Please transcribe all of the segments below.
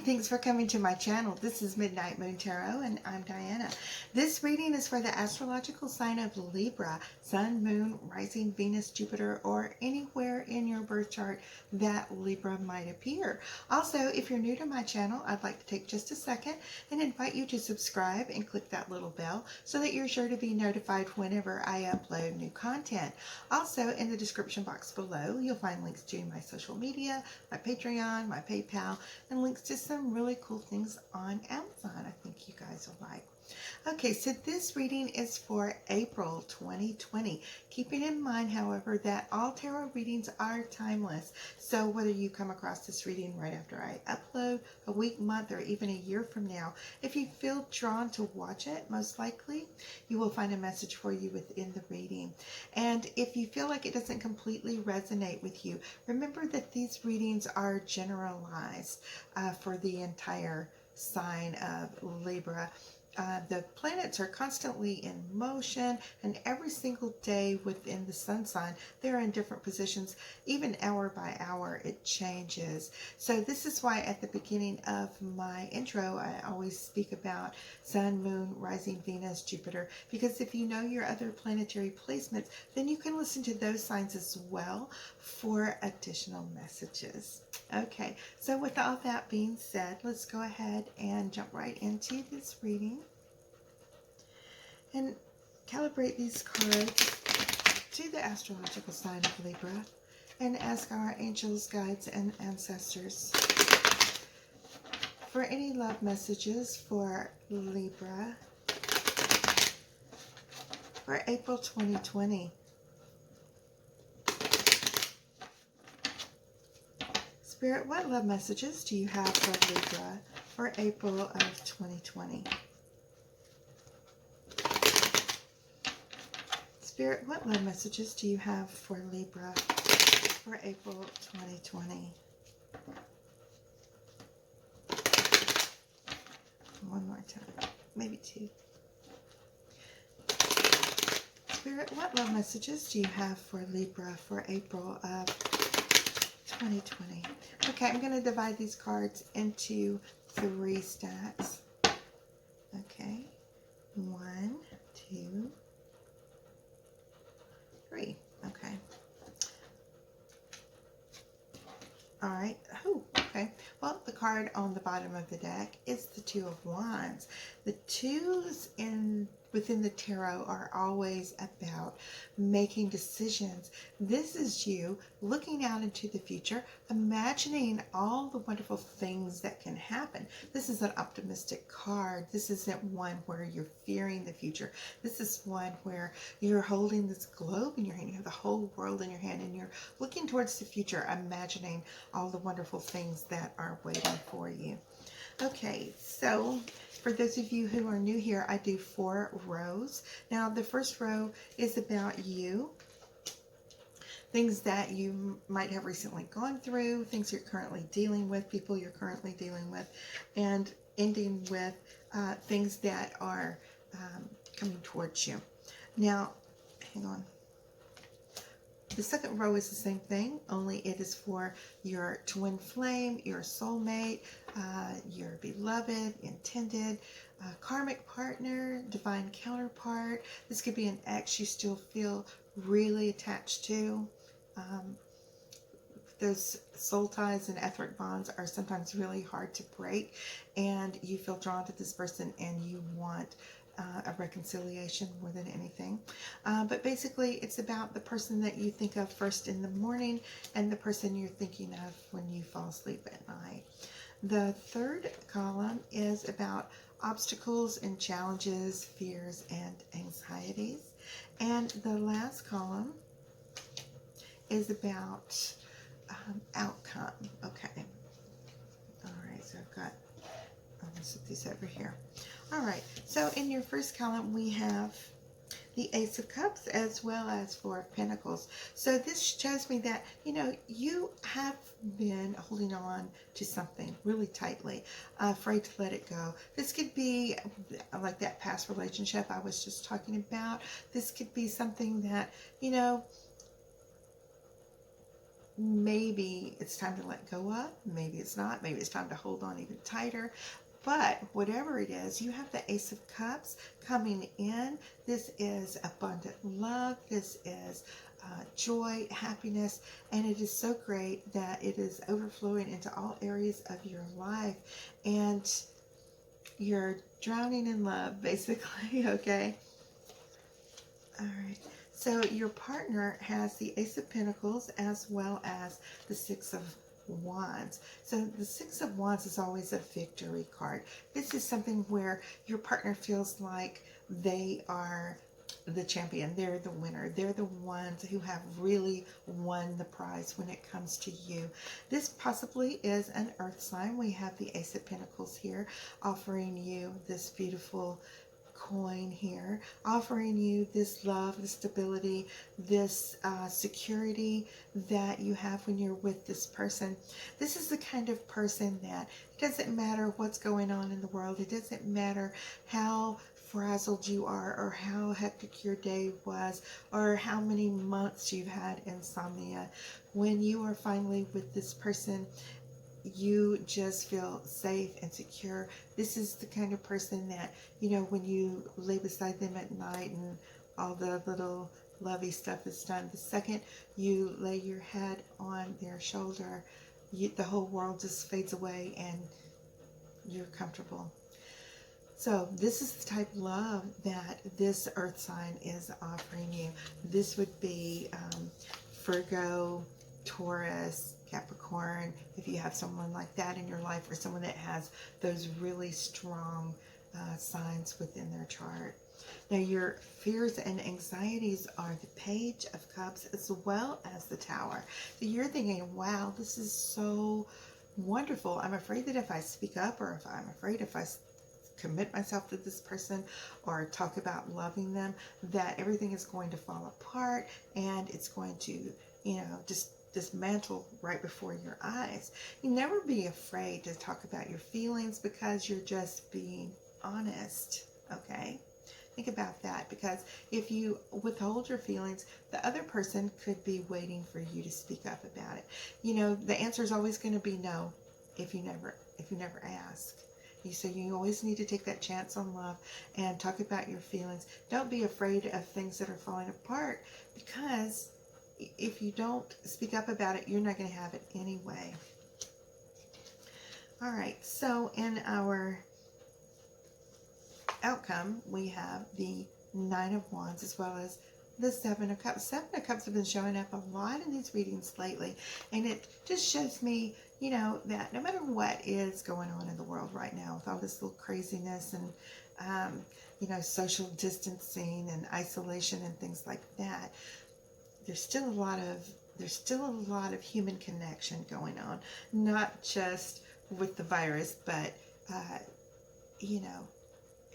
Thanks for coming to my channel. This is Midnight Moon Tarot and I'm Diana. This reading is for the astrological sign of Libra, Sun, Moon, Rising, Venus, Jupiter, or anywhere in your birth chart that Libra might appear. Also, if you're new to my channel, I'd like to take just a second and invite you to subscribe and click that little bell so that you're sure to be notified whenever I upload new content. Also, in the description box below, you'll find links to my social media, my Patreon, my PayPal, and links to some really cool things on Amazon I think you guys will like. Okay, so this reading is for April 2020. Keeping in mind, however, that all tarot readings are timeless. So whether you come across this reading right after I upload, a week, month, or even a year from now, if you feel drawn to watch it, most likely you will find a message for you within the reading. And if you feel like it doesn't completely resonate with you, remember that these readings are generalized for the entire sign of Libra. The planets are constantly in motion, and every single day within the sun sign, they're in different positions. Even hour by hour, it changes. So this is why at the beginning of my intro, I always speak about Sun, Moon, Rising, Venus, Jupiter, because if you know your other planetary placements, then you can listen to those signs as well for additional messages. Okay, so with all that being said, let's go ahead and jump right into this reading and calibrate these cards to the astrological sign of Libra and ask our angels, guides, and ancestors for any love messages for Libra for April 2020. Spirit, what love messages do you have for Libra for April of 2020? Spirit, what love messages do you have for Libra for April 2020? One more time, maybe two. Spirit, what love messages do you have for Libra for April of 2020? Okay, I'm going to divide these cards into 3 stacks. Okay, 1, 2, 3. Okay. All right. Oh, okay. Well, the card on the bottom of the deck is the Two of Wands. The twos within the tarot are always about making decisions. This is you looking out into the future, imagining all the wonderful things that can happen. This is an optimistic card. This isn't one where you're fearing the future. This is one where you're holding this globe in your hand. You have the whole world in your hand and you're looking towards the future, imagining all the wonderful things that are waiting for you. Okay, so for those of you who are new here, I do 4 rows. Now, the first row is about you, things that you might have recently gone through, things you're currently dealing with, people you're currently dealing with, and ending with things that are coming towards you. Now, hang on. The second row is the same thing, only it is for your twin flame, your soulmate, your beloved, intended, karmic partner, divine counterpart. This could be an ex you still feel really attached to. Those soul ties and etheric bonds are sometimes really hard to break, and you feel drawn to this person and you want a reconciliation more than anything. But basically, it's about the person that you think of first in the morning and the person you're thinking of when you fall asleep at night. The third column is about obstacles and challenges, fears, and anxieties. And the last column is about outcome. Okay. All right, so I'm going to set these over here. All right, so in your first column, we have the Ace of Cups as well as 4 of Pentacles. So this shows me that, you know, you have been holding on to something really tightly, afraid to let it go. This could be like that past relationship I was just talking about. This could be something that, you know, maybe it's time to let go of, maybe it's not, maybe it's time to hold on even tighter. But whatever it is, you have the Ace of Cups coming in. This is abundant love. This is joy, happiness, and it is so great that it is overflowing into all areas of your life. And you're drowning in love, basically, okay? All right. So your partner has the Ace of Pentacles as well as the Six of Wands. So the Six of Wands is always a victory card. This is something where your partner feels like they are the champion. They're the winner. They're the ones who have really won the prize when it comes to you. This possibly is an earth sign. We have the Ace of Pentacles here offering you this beautiful coin here, offering you this love, this stability, this security that you have when you're with this person. This is the kind of person that it doesn't matter what's going on in the world. It doesn't matter how frazzled you are or how hectic your day was or how many months you've had insomnia. When you are finally with this person, you just feel safe and secure. This is the kind of person that, you know, when you lay beside them at night and all the little lovey stuff is done, the second you lay your head on their shoulder, the whole world just fades away and you're comfortable. So this is the type of love that this earth sign is offering you. This would be Virgo, Taurus, Capricorn, if you have someone like that in your life, or someone that has those really strong signs within their chart. Now your fears and anxieties are the Page of Cups as well as the Tower. So you're thinking, wow, this is so wonderful. I'm afraid that if I speak up, or if I'm afraid if I commit myself to this person or talk about loving them, that everything is going to fall apart and it's going to, you know, just dismantle right before your eyes. You never be afraid to talk about your feelings because you're just being honest, okay? Think about that, because if you withhold your feelings, the other person could be waiting for you to speak up about it. You know, the answer is always going to be no if you never ask. So you always need to take that chance on love and talk about your feelings. Don't be afraid of things that are falling apart, because if you don't speak up about it, you're not going to have it anyway. All right, so in our outcome, we have the Nine of Wands as well as the Seven of Cups. Seven of Cups have been showing up a lot in these readings lately, and it just shows me, you know, that no matter what is going on in the world right now with all this little craziness and you know, social distancing and isolation and things like that, there's still a lot of human connection going on, not just with the virus, but you know,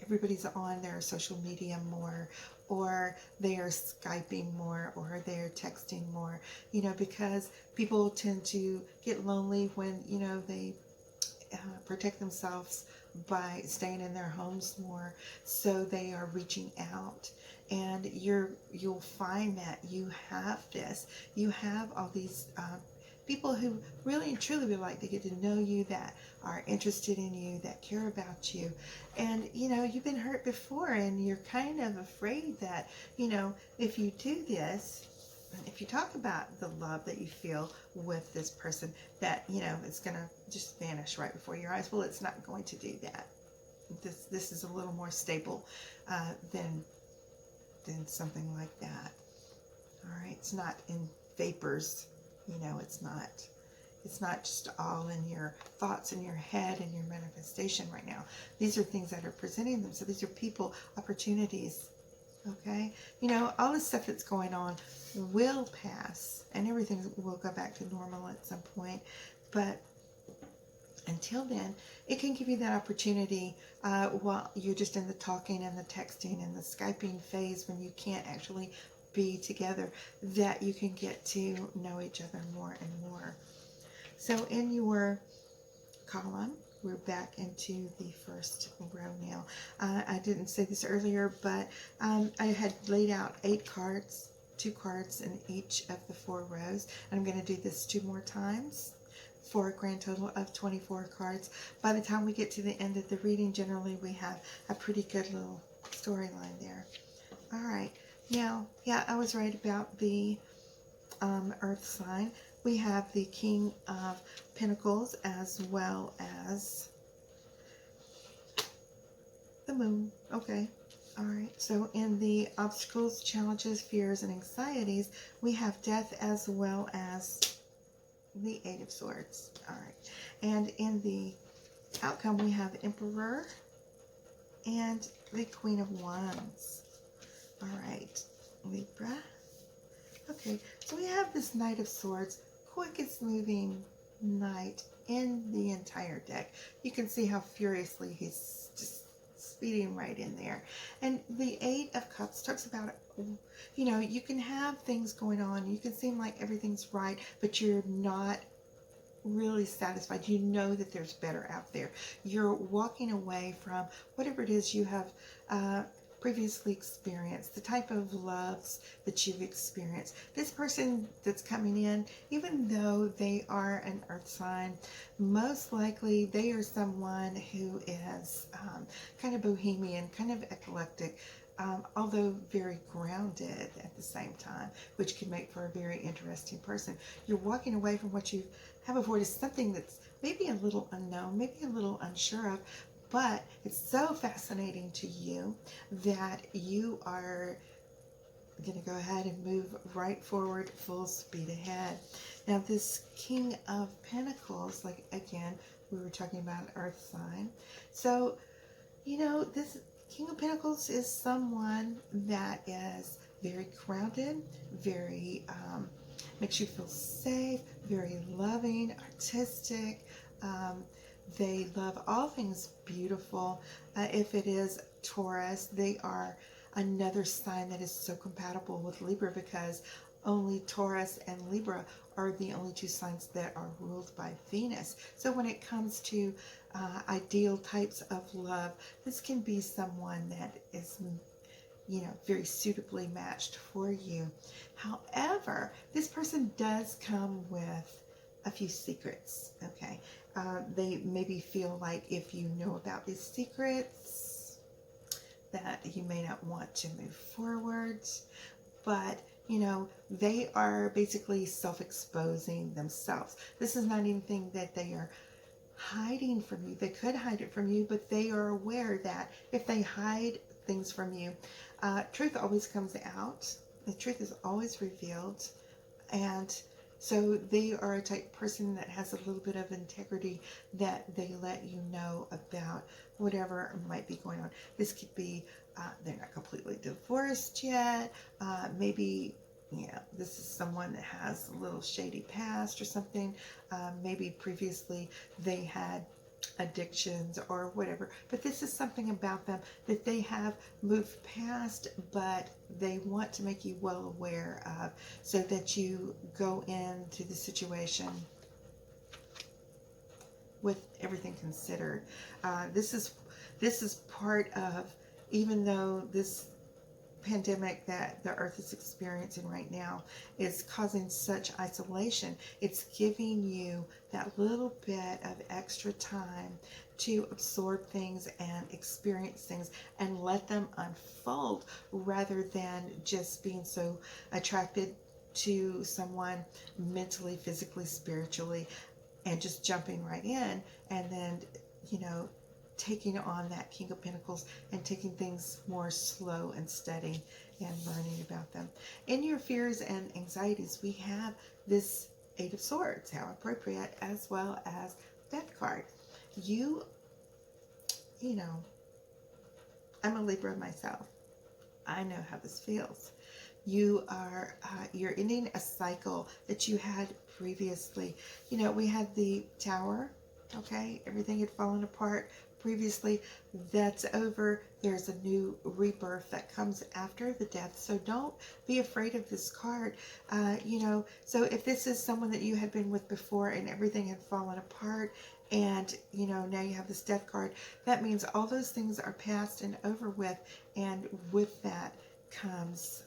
everybody's on their social media more, or they are Skyping more, or they're texting more, you know, because people tend to get lonely when, you know, they protect themselves by staying in their homes more, so they are reaching out. And you'll find that you have all these people who really and truly would like to get to know you, that are interested in you, that care about you. And, you know, you've been hurt before, and you're kind of afraid that, you know, if you do this, if you talk about the love that you feel with this person, that, you know, it's going to just vanish right before your eyes. Well, it's not going to do that. This is a little more stable than something like that. All right, it's not in vapors, you know, it's not just all in your thoughts in your head and your manifestation right now. These are things that are presenting them. So these are people, opportunities, okay? You know, all this stuff that's going on will pass, and everything will go back to normal at some point. But until then, it can give you that opportunity while you're just in the talking and the texting and the Skyping phase, when you can't actually be together, that you can get to know each other more and more. So in your column, we're back into the first row now. I didn't say this earlier, but I had laid out 8 cards 2 cards in each of the 4 rows. And I'm going to do this 2 more times for a grand total of 24 cards. By the time we get to the end of the reading, generally we have a pretty good little storyline there. All right. Now, yeah, I was right about the earth sign. We have the King of Pentacles as well as the Moon. Okay. All right. So in the obstacles, challenges, fears, and anxieties, we have death as well as the Eight of Swords. All right. And in the outcome, we have Emperor and the Queen of Wands. All right. Libra. Okay. So we have this Knight of Swords, quickest moving knight in the entire deck. You can see how furiously he's just speeding right in there. And the Eight of Cups talks about, you know, you can have things going on. You can seem like everything's right, but you're not really satisfied. You know that there's better out there. You're walking away from whatever it is you have previously experienced, the type of loves that you've experienced. This person that's coming in, even though they are an earth sign, most likely they are someone who is kind of bohemian, kind of eclectic, although very grounded at the same time, which can make for a very interesting person. You're walking away from what you have avoided, something that's maybe a little unknown, maybe a little unsure of, but it's so fascinating to you that you are going to go ahead and move right forward, full speed ahead. Now this King of Pentacles, like again, we were talking about earth sign. So, you know, this King of Pentacles is someone that is very grounded, very, makes you feel safe, very loving, artistic. They love all things beautiful. If it is Taurus, they are another sign that is so compatible with Libra, because only Taurus and Libra are the only 2 signs that are ruled by Venus. So when it comes to ideal types of love, this can be someone that is, you know, very suitably matched for you. However, this person does come with a few secrets, okay? They maybe feel like if you know about these secrets that you may not want to move forward, but you know, they are basically self-exposing themselves. This is not anything that they are hiding from you. They could hide it from you, but they are aware that if they hide things from you, truth always comes out. The truth is always revealed. And so they are a type of person that has a little bit of integrity, that they let you know about whatever might be going on. This could be they're not completely divorced yet. Maybe, you know, this is someone that has a little shady past or something. Maybe previously they had addictions or whatever, but this is something about them that they have moved past, but they want to make you well aware of, so that you go into the situation with everything considered. This is part of, even though this pandemic that the earth is experiencing right now is causing such isolation, it's giving you that little bit of extra time to absorb things and experience things and let them unfold, rather than just being so attracted to someone mentally, physically, spiritually, and just jumping right in, and then, you know, taking on that King of Pentacles and taking things more slow and steady and learning about them. In your fears and anxieties, we have this Eight of Swords, how appropriate, as well as Death card. You know, I'm a Libra myself. I know how this feels. You are, you're ending a cycle that you had previously. You know, we had the Tower, okay? Everything had fallen apart previously. That's over. There's a new rebirth that comes after the death. So don't be afraid of this card. You know, so if this is someone that you had been with before and everything had fallen apart, and you know, now you have this Death card, that means all those things are past and over with, and with that comes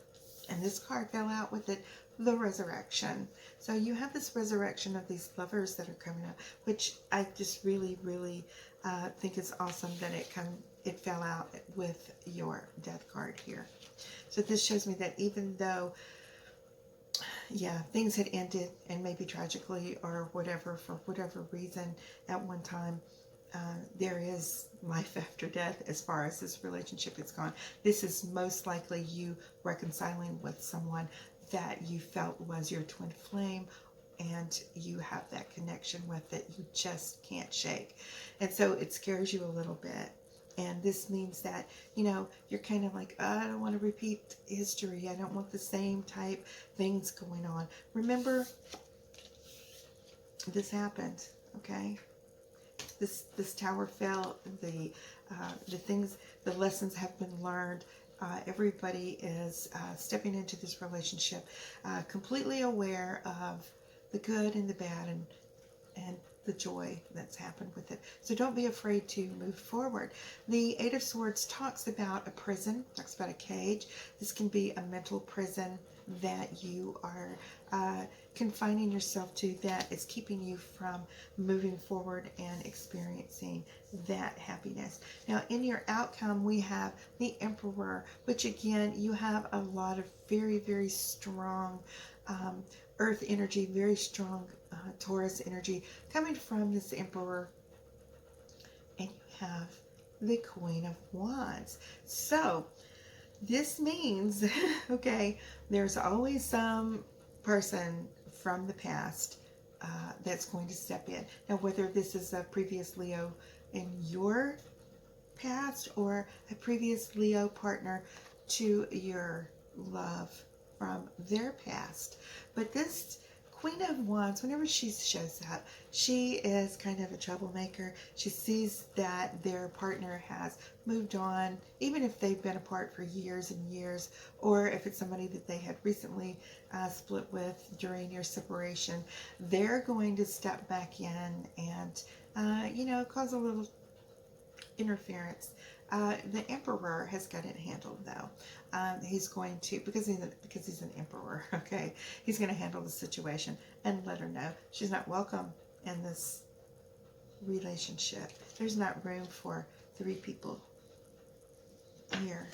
And this card fell out with it, the resurrection. So you have this resurrection of these lovers that are coming up, which I just really, really think is awesome that it fell out with your death card here. So this shows me that even though, yeah, things had ended, and maybe tragically or whatever, for whatever reason at one time, there is life after death as far as this relationship is gone. This is most likely you reconciling with someone that you felt was your twin flame, and you have that connection with that you just can't shake. And so it scares you a little bit. And this means that, you know, you're kind of like, oh, I don't want to repeat history. I don't want the same type things going on. Remember, this happened, okay? This tower fell. The lessons have been learned. Everybody is stepping into this relationship completely aware of the good and the bad, and the joy that's happened with it. So don't be afraid to move forward. The Eight of Swords talks about a prison, talks about a cage. This can be a mental prison that you are confining yourself to, that is keeping you from moving forward and experiencing that happiness. Now, in your outcome, we have the Emperor, which again, you have a lot of very, very strong earth energy, very strong Taurus energy coming from this Emperor. And you have the Queen of Wands. So this means, okay, there's always some person from the past that's going to step in. Now, whether this is a previous Leo in your past or a previous Leo partner to your love from their past. But this Queen of Wands, whenever she shows up, she is kind of a troublemaker. She sees that their partner has moved on, even if they've been apart for years and years, or if it's somebody that they had recently split with during your separation. They're going to step back in and, you know, cause a little interference. The Emperor has got it handled, though. He's going to, because he's an emperor, okay, he's going to handle the situation and let her know she's not welcome in this relationship. There's not room for 3 people here.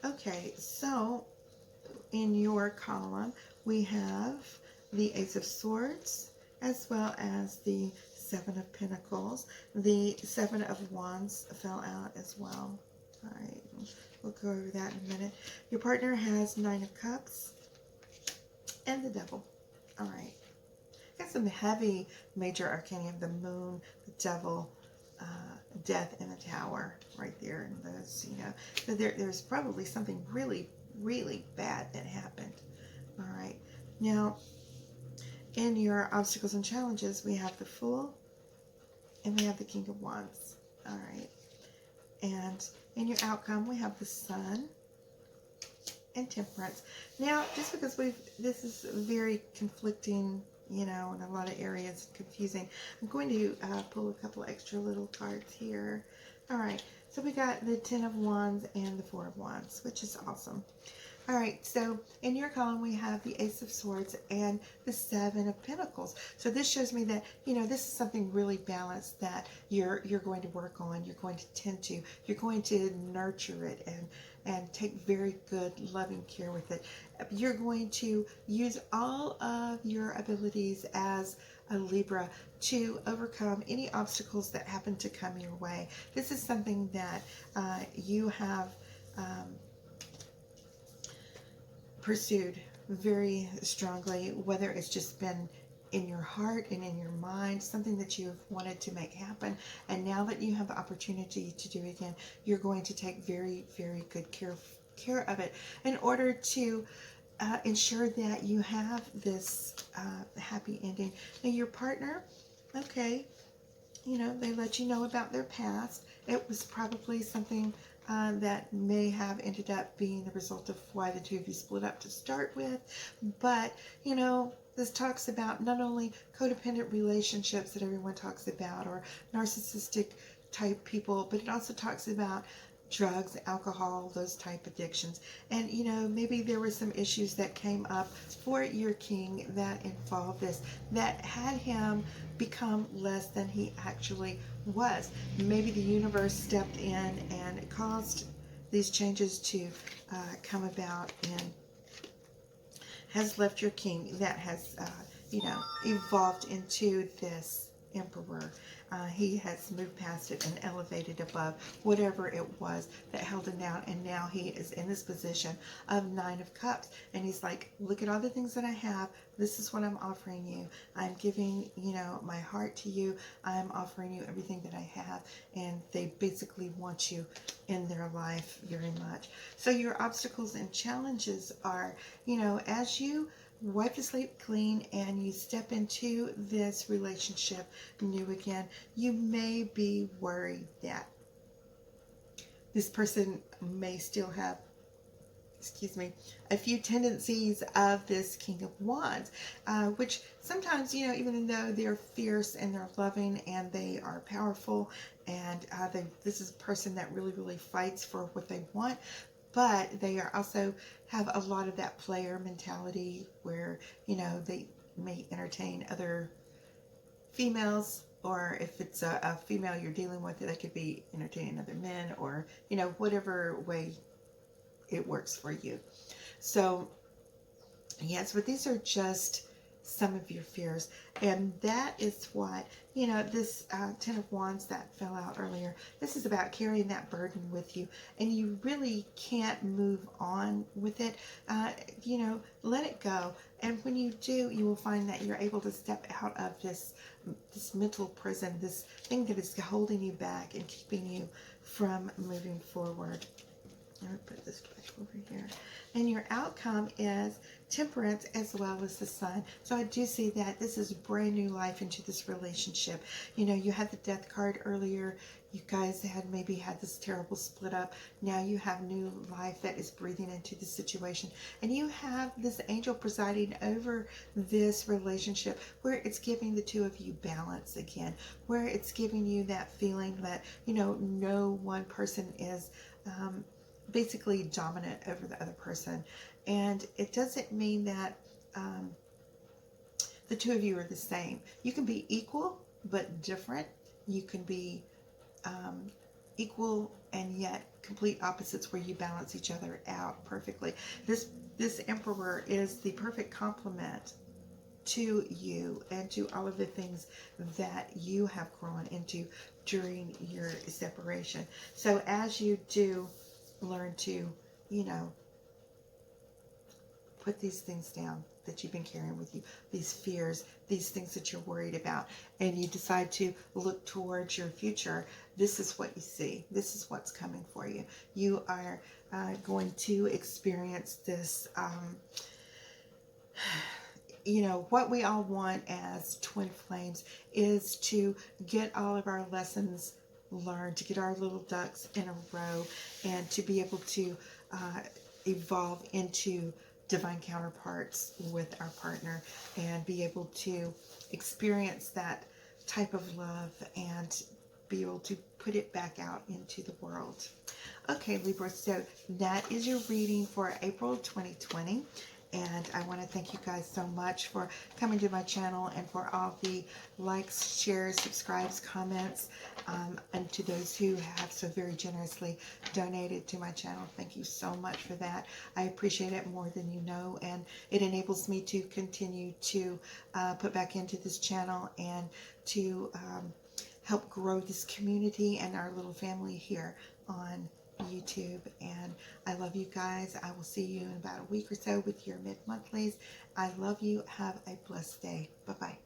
Okay, so in your column, we have the Ace of Swords as well as the Seven of Pentacles. The Seven of Wands fell out as well. All right, we'll go over that in a minute. Your partner has Nine of Cups and the Devil. All right. Got some heavy major arcana of the Moon, the Devil, Death, and the Tower right there in those, you know. So there's probably something really, really bad that happened. All right. Now, in your obstacles and challenges, we have the Fool and we have the King of Wands. All right. And in your outcome, we have the Sun and Temperance. Now, just because this is very conflicting, you know, in a lot of areas, confusing, I'm going to pull a couple extra little cards here. All right. So we got the Ten of Wands and the Four of Wands, which is awesome. All right, so in your column, we have the Ace of Swords and the Seven of Pentacles. So this shows me that, you know, this is something really balanced that you're going to work on, you're going to tend to, you're going to nurture it and take very good, loving care with it. You're going to use all of your abilities as a Libra to overcome any obstacles that happen to come your way. This is something that you have pursued very strongly, whether it's just been in your heart and in your mind, something that you've wanted to make happen, and now that you have the opportunity to do it again, you're going to take very, very good care of it in order to ensure that you have this happy ending. Now, your partner, okay, you know, they let you know about their past. It was probably something that may have ended up being the result of why the two of you split up to start with. But, you know, this talks about not only codependent relationships that everyone talks about, or narcissistic type people, but it also talks about drugs, alcohol, those type addictions. And you know, maybe there were some issues that came up for your king that involved this, that had him become less than he actually was. Maybe the universe stepped in and caused these changes to come about, and has left your king that has, you know, evolved into this emperor. He has moved past it and elevated above whatever it was that held him down, and now he is in this position of Nine of Cups, and he's like, look at all the things that I have. This is what I'm offering you. I'm giving, you know, my heart to you. I'm offering you everything that I have, and they basically want you in their life very much. So your obstacles and challenges are, you know, as you wipe the slate clean and you step into this relationship new again, you may be worried that this person may still have, excuse me, a few tendencies of this King of Wands, which sometimes, you know, even though they're fierce and they're loving and they are powerful, and this is a person that really, really fights for what they want, but they are also have a lot of that player mentality where, you know, they may entertain other females, or if it's a female you're dealing with, they could be entertaining other men, or, you know, whatever way it works for you. So, yes, but these are just some of your fears, and that is what, you know, this Ten of Wands that fell out earlier, this is about carrying that burden with you, and you really can't move on with it. You know, let it go, and when you do, you will find that you're able to step out of this mental prison, this thing that is holding you back and keeping you from moving forward. Let me put this back over here. And your outcome is Temperance as well as the Sun. So I do see that this is brand new life into this relationship. You know, you had the Death card earlier. You guys had maybe had this terrible split up. Now you have new life that is breathing into the situation. And you have this angel presiding over this relationship, where it's giving the two of you balance again, where it's giving you that feeling that, you know, no one person is basically dominant over the other person. And it doesn't mean that the two of you are the same. You can be equal but different. You can be equal and yet complete opposites, where you balance each other out perfectly. This emperor is the perfect complement to you and to all of the things that you have grown into during your separation. So as you do learn to, you know, put these things down that you've been carrying with you, these fears, these things that you're worried about, and you decide to look towards your future, this is what you see. This is what's coming for you. You are going to experience this, you know, what we all want as twin flames is to get all of our lessons learned, to get our little ducks in a row, and to be able to evolve into divine counterparts with our partner, and be able to experience that type of love and be able to put it back out into the world. Okay, Libra, so that is your reading for April 2020. And I want to thank you guys so much for coming to my channel, and for all the likes, shares, subscribes, comments, and to those who have so very generously donated to my channel. Thank you so much for that. I appreciate it more than you know, and it enables me to continue to put back into this channel and to help grow this community and our little family here on YouTube. And I love you guys. I will see you in about a week or so with your mid-monthlies. I love you. Have a blessed day. Bye-bye.